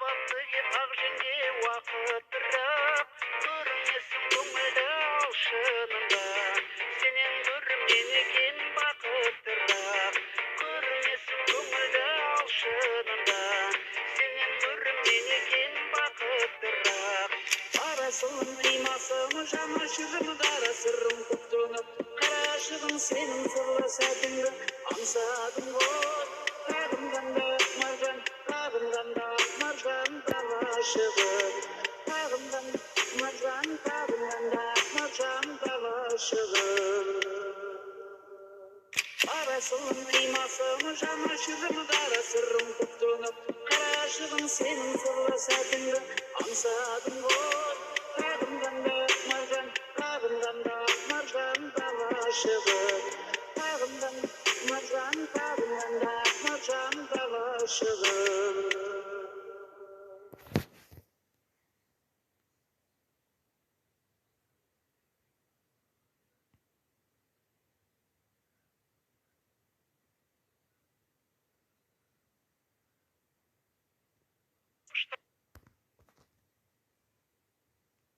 батты кеп ақ жеңге уақыт бірақ көрінесің көңілді алшынында сенен гөрі менікен бақыттырақ көрінесің көңілді алшынында сенен гөрі менікен бақыттырақ арасының қимасың жаны жүрім дара сырым көп тұнып қарашығым сенің сырлы сәтіңді аңсадым ғой сағынғанда маржан сағынғанда маржан талашығым сағынғанда маржан сағынғанда маржан талашығым арасының қимасың жаны жүрім дара сырым көп тұнып қарашығым сенің сырлы сәтіңді аңсадым ғой сағынғанда маржан сағынғанда маржан талашығым сағынғанда маржан сағынғанда маржан талашығым